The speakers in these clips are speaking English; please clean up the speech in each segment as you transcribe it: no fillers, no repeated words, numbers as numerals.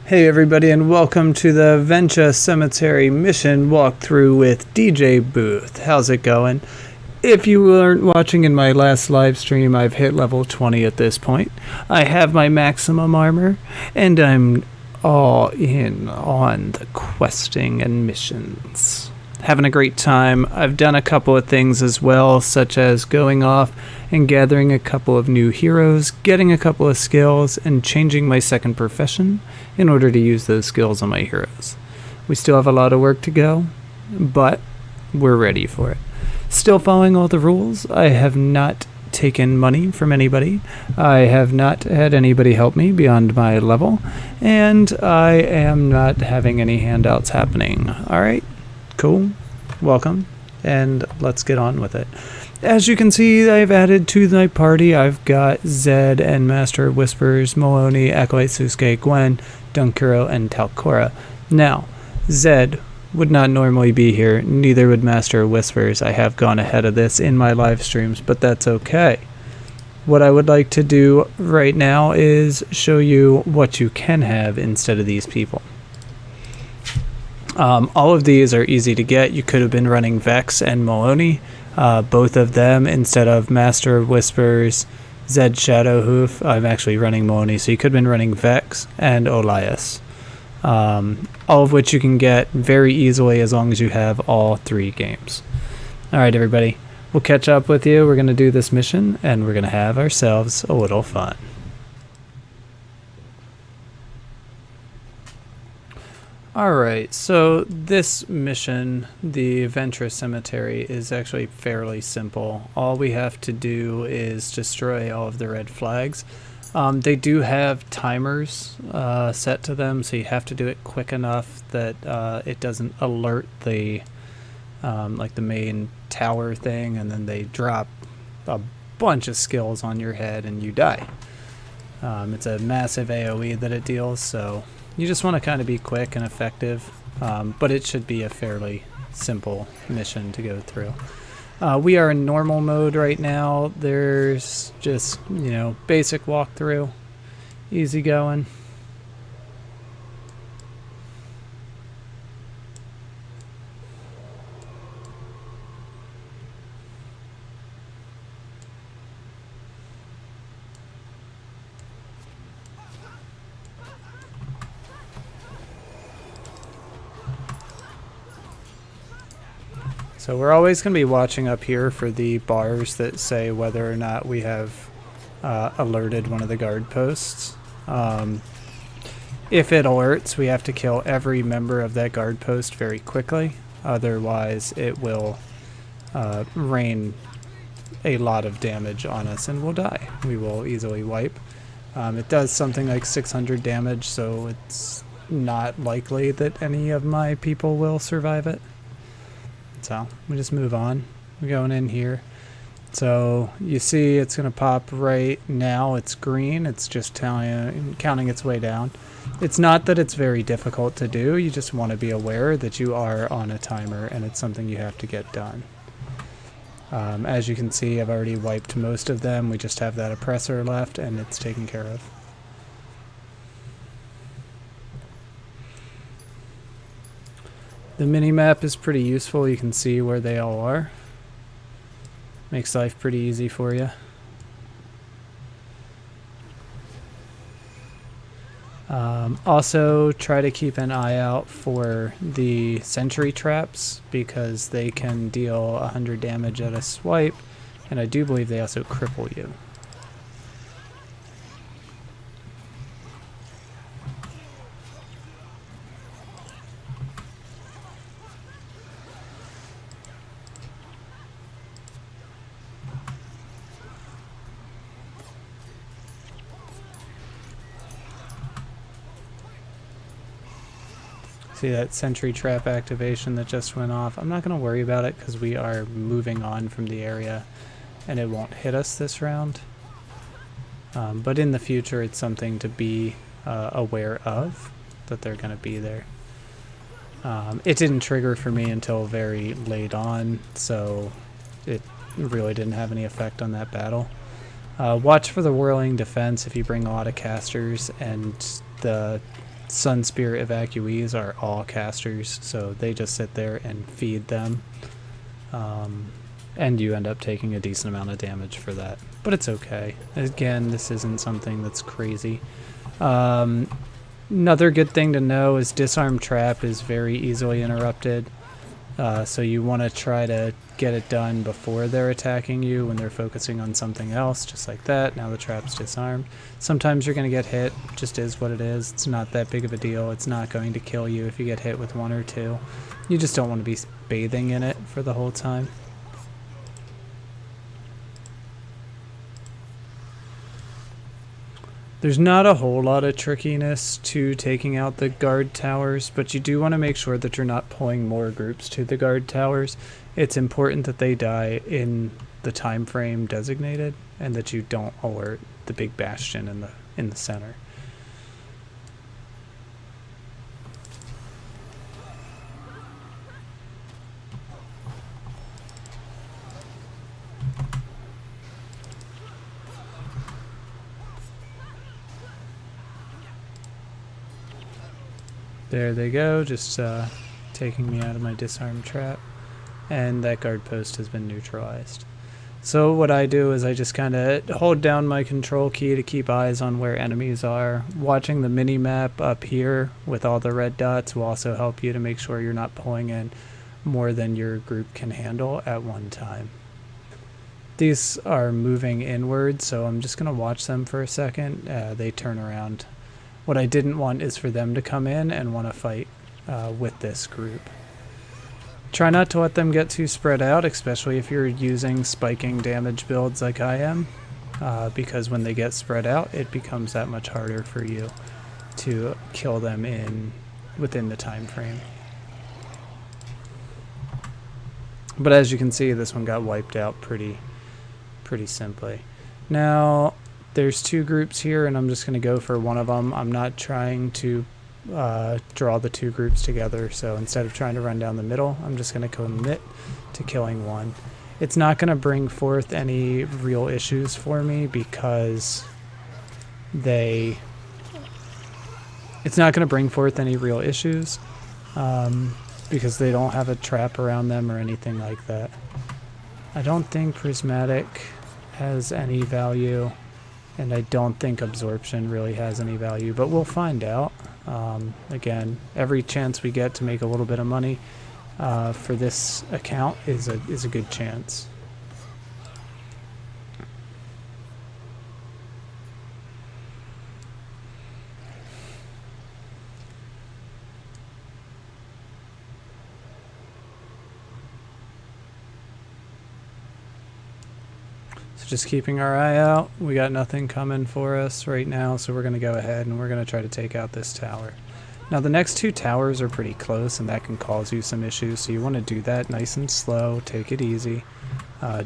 Hey everybody, and welcome to the Venta Cemetery mission walkthrough with DJ Booth. How's it going? If you weren't watching in my last live stream, I've hit level 20 at this point. I have my maximum armor, and I'm all in on the questing and missions. Having a great time. I've done a couple of things as well, such as going off and gathering a couple of new heroes, getting a couple of skills, and changing my second profession in order to use those skills on my heroes. We still have a lot of work to go, but we're ready for it. Still following all the rules. I have not taken money from anybody. I have not had anybody help me beyond my level, and I am not having any handouts happening. Alright, cool. Welcome, and let's get on with it. As you can see, I've added to my party. I've got Zed and Master Whispers, Maloney, Acolyte Susuke, Gwen, Dunkuro, and Talcora. Now, Zed would not normally be here, neither would Master Whispers. I have gone ahead of this in my live streams, but that's okay. What I would like to do right now is show you what you can have instead of these people. All of these are easy to get. You could have been running Vex and Maloney, both of them instead of Master Whispers, Zed Shadowhoof. I'm actually running Maloney, so you could have been running Vex and Olias. All of which you can get very easily as long as you have all three games. Alright everybody, we'll catch up with you. We're going to do this mission, and we're going to have ourselves a little fun. Alright, so this mission, the Venta Cemetery, is actually fairly simple. All we have to do is destroy all of the red flags. They do have timers set to them, so you have to do it quick enough that it doesn't alert the like the main tower thing, and then they drop a bunch of skills on your head and you die. It's a massive AoE that it deals, so you just want to kind of be quick and effective, but it should be a fairly simple mission to go through. We are in normal mode right now. There's just, basic walkthrough, easy going. So we're always going to be watching up here for the bars that say whether or not we have alerted one of the guard posts. If it alerts, we have to kill every member of that guard post very quickly. Otherwise, it will rain a lot of damage on us and we'll die. We will easily wipe. It does something like 600 damage, so it's not likely that any of my people will survive it. So we just move on. We're going in here. So you see it's going to pop right now. It's green. It's just counting its way down. It's not that it's very difficult to do. You just want to be aware that you are on a timer and it's something you have to get done. As you can see, I've already wiped most of them. We just have that oppressor left and it's taken care of. The mini-map is pretty useful. You can see where they all are. Makes life pretty easy for you. Also, try to keep an eye out for the sentry traps because they can deal 100 damage at a swipe, and I do believe they also cripple you. See that sentry trap activation that just went off? I'm not going to worry about it because we are moving on from the area and it won't hit us this round. But in the future it's something to be aware of, that they're going to be there. It didn't trigger for me until very late on, so it really didn't have any effect on that battle. Watch for the whirling defense if you bring a lot of casters, and the Sun Spirit evacuees are all casters, so they just sit there and feed them. And you end up taking a decent amount of damage for that. But it's okay. Again, this isn't something that's crazy. Another good thing to know is Disarm Trap is very easily interrupted. So you want to try to get it done before they're attacking you when they're focusing on something else, just like that. Now the trap's disarmed. Sometimes you're going to get hit, just is what it is. It's not that big of a deal. It's not going to kill you if you get hit with one or two. You just don't want to be bathing in it for the whole time. There's not a whole lot of trickiness to taking out the guard towers, but you do want to make sure that you're not pulling more groups to the guard towers. It's important that they die in the time frame designated and that you don't alert the big bastion in the center. There they go, just taking me out of my disarm trap, and that guard post has been neutralized. So what I do is I just kind of hold down my control key to keep eyes on where enemies are. Watching the mini map up here with all the red dots will also help you to make sure you're not pulling in more than your group can handle at one time. These are moving inward, so I'm just going to watch them for a second. They turn around. What I didn't want is for them to come in and want to fight with this group. Try not to let them get too spread out, especially if you're using spiking damage builds like I am, because when they get spread out, it becomes that much harder for you to kill them within the time frame. But as you can see, this one got wiped out pretty simply. Now, there's two groups here, and I'm just going to go for one of them. I'm not trying to draw the two groups together, so instead of trying to run down the middle, I'm just going to commit to killing one. It's not going to bring forth any real issues for me because it's not going to bring forth any real issues because they don't have a trap around them or anything like that. I don't think Prismatic has any value. And I don't think absorption really has any value, but we'll find out. Again, every chance we get to make a little bit of money for this account is a good chance. Just keeping our eye out. We got nothing coming for us right now, so we're going to go ahead and we're going to try to take out this tower. Now the next two towers are pretty close, and that can cause you some issues, so you want to do that nice and slow. Take it easy.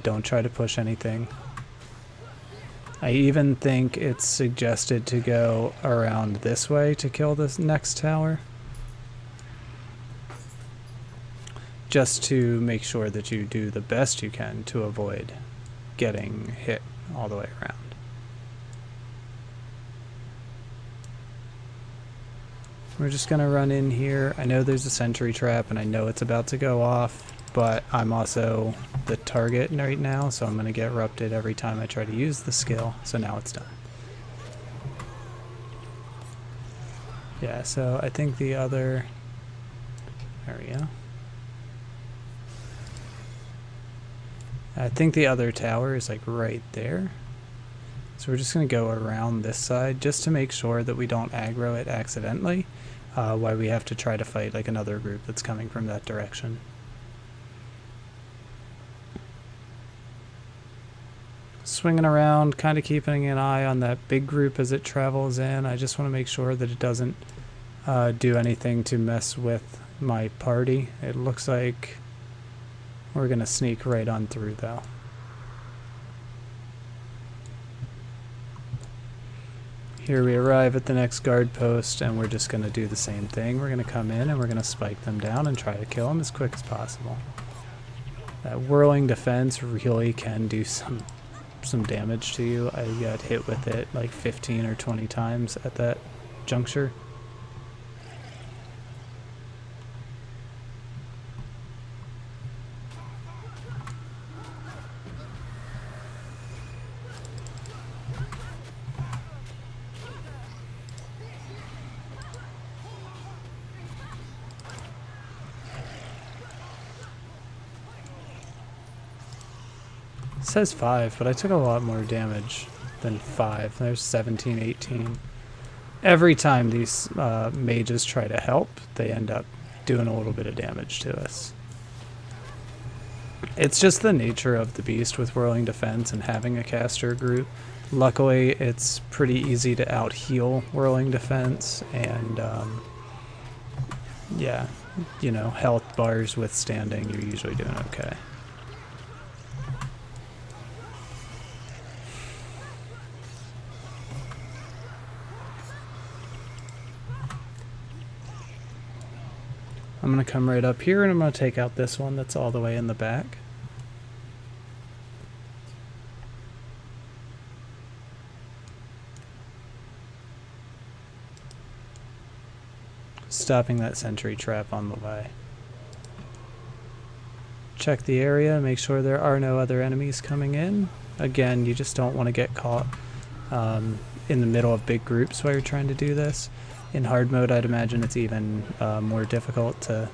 Don't try to push anything. I even think it's suggested to go around this way to kill this next tower, just to make sure that you do the best you can to avoid getting hit all the way around. We're just gonna run in here. I know there's a sentry trap and I know it's about to go off, but I'm also the target right now, so I'm gonna get erupted every time I try to use the skill, so now it's done. Yeah, so I think the other, there we go. I think the other tower is like right there. So we're just going to go around this side just to make sure that we don't aggro it accidentally, while we have to try to fight like another group that's coming from that direction. Swinging around, kind of keeping an eye on that big group as it travels in. I just want to make sure that it doesn't do anything to mess with my party. It looks like we're going to sneak right on through, though. Here we arrive at the next guard post, and we're just going to do the same thing. We're going to come in, and we're going to spike them down and try to kill them as quick as possible. That whirling defense really can do some damage to you. I got hit with it like 15 or 20 times at that juncture. says 5, but I took a lot more damage than 5. There's 17, 18. Every time these mages try to help, they end up doing a little bit of damage to us. It's just the nature of the beast with Whirling Defense and having a caster group. Luckily, it's pretty easy to out-heal Whirling Defense, and yeah, you know, health bars withstanding, you're usually doing okay. I'm going to come right up here and I'm going to take out this one that's all the way in the back. Stopping that sentry trap on the way. Check the area, make sure there are no other enemies coming in. Again, you just don't want to get caught in the middle of big groups while you're trying to do this. In hard mode, I'd imagine it's even more difficult to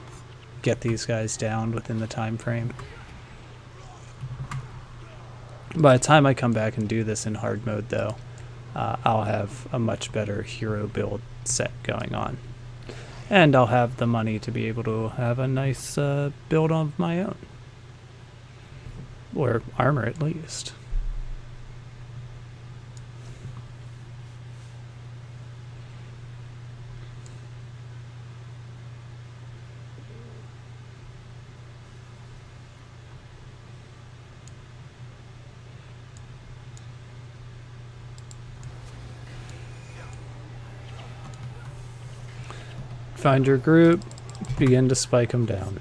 get these guys down within the time frame. By the time I come back and do this in hard mode, though, I'll have a much better hero build set going on. And I'll have the money to be able to have a nice build of my own. Or armor, at least. Find your group, begin to spike them down.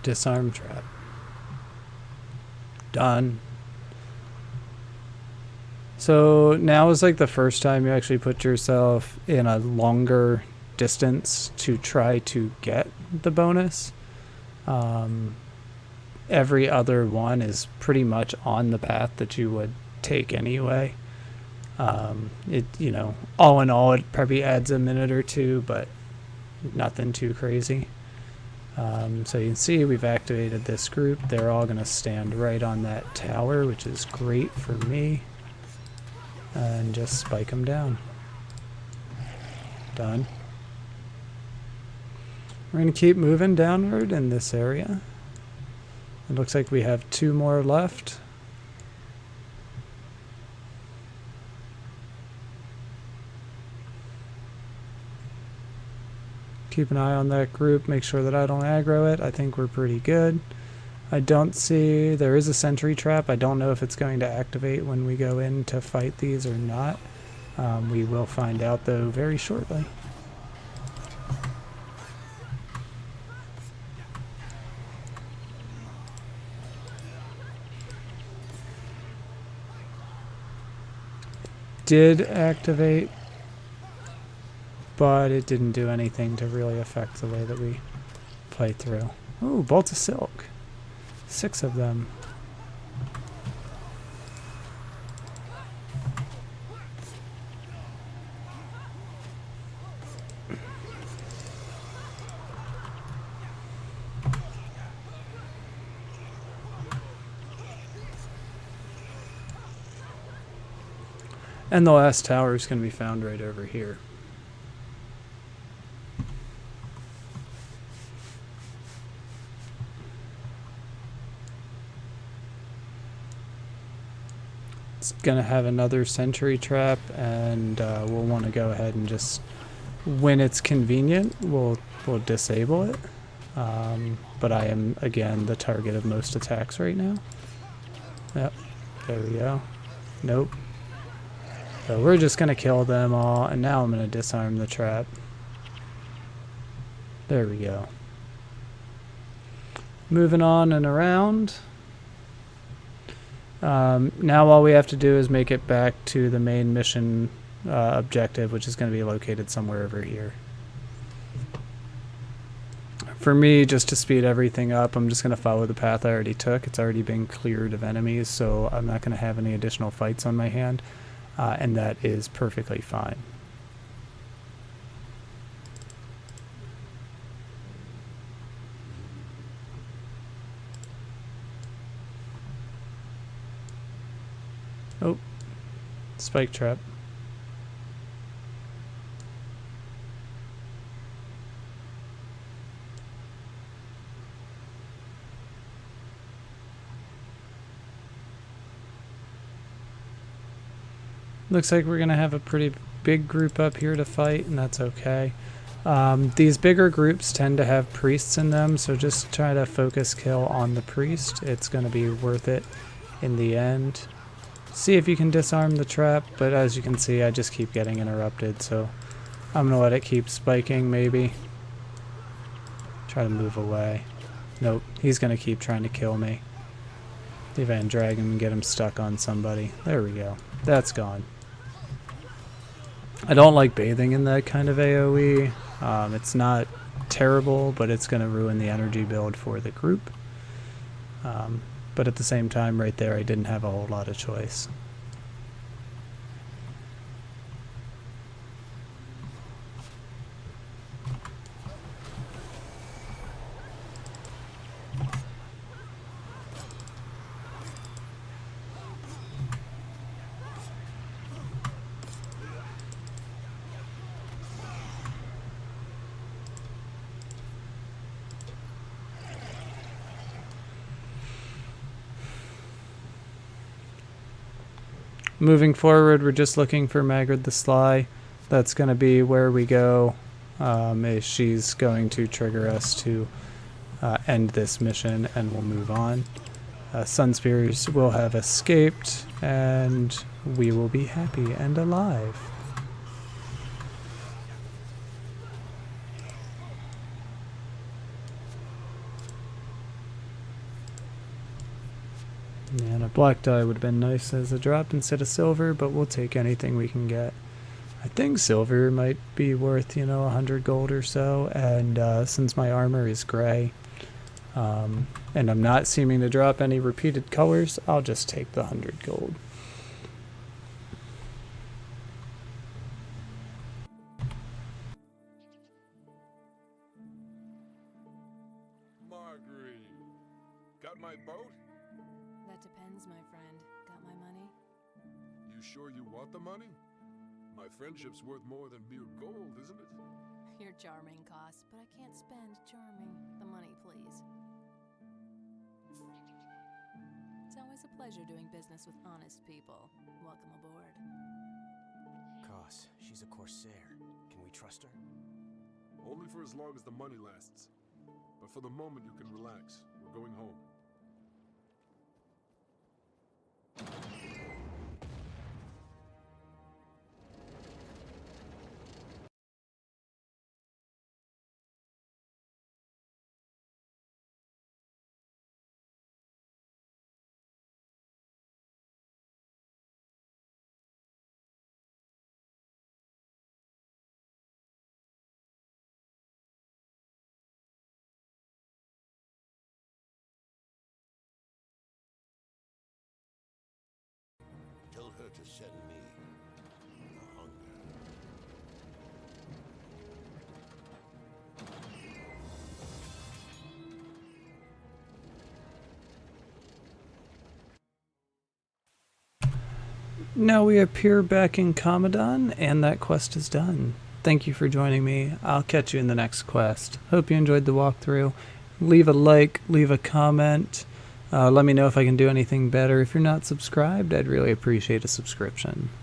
Disarm trap. Done. So now is like the first time you actually put yourself in a longer distance to try to get the bonus. Every other one is pretty much on the path that you would take anyway. It, you know, all in all, it probably adds a minute or two, but nothing too crazy. So you can see we've activated this group. They're all going to stand right on that tower, which is great for me. And just spike them down. Done. We're going to keep moving downward in this area. It looks like we have 2 more left. Keep an eye on that group, make sure that I don't aggro it. I think we're pretty good. I don't see, there is a sentry trap. I don't know if it's going to activate when we go in to fight these or not. We will find out though very shortly. Did activate, but it didn't do anything to really affect the way that we play through. Ooh, bolts of silk. 6 of them. And the last tower is going to be found right over here. It's going to have another sentry trap, and we'll want to go ahead and just, when it's convenient, we'll disable it. But I am, again, the target of most attacks right now. Yep, there we go. Nope. So we're just going to kill them all, and now I'm going to disarm the trap. There we go. Moving on and around. Now all we have to do is make it back to the main mission objective, which is going to be located somewhere over here. For me, just to speed everything up, I'm just going to follow the path I already took. It's already been cleared of enemies, so I'm not going to have any additional fights on my hand. And that is perfectly fine. Oh, spike trap. Looks like we're going to have a pretty big group up here to fight, and that's okay. These bigger groups tend to have priests in them, so just try to focus kill on the priest. It's going to be worth it in the end. See if you can disarm the trap, but as you can see, I just keep getting interrupted, so I'm going to let it keep spiking, maybe. Try to move away. Nope, he's going to keep trying to kill me. See if I can drag him and get him stuck on somebody. There we go. That's gone. I don't like bathing in that kind of AoE. It's not terrible, but it's going to ruin the energy build for the group. But at the same time, right there, I didn't have a whole lot of choice. Moving forward, we're just looking for Magrid the Sly. That's going to be where we go. She's going to trigger us to end this mission, and we'll move on. Sunspears will have escaped, and we will be happy and alive. And a black die would have been nice as a drop instead of silver, but we'll take anything we can get. I think silver might be worth, 100 gold or so, and since my armor is gray, and I'm not seeming to drop any repeated colors, I'll just take the 100 gold. Marguerite, got my boat? That depends, my friend. Got my money? You sure you want the money? My friendship's worth more than mere gold, isn't it? You're charming, Koss, but I can't spend charming. The money, please. It's always a pleasure doing business with honest people. Welcome aboard. Koss, she's a Corsair. Can we trust her? Only for as long as the money lasts. But for the moment, you can relax. We're going home. Tell her to send me the hunger. Now we appear back in Commodon, and that quest is done. Thank you for joining me. I'll catch you in the next quest. Hope you enjoyed the walkthrough. Leave a like, leave a comment. Let me know if I can do anything better. If you're not subscribed, I'd really appreciate a subscription.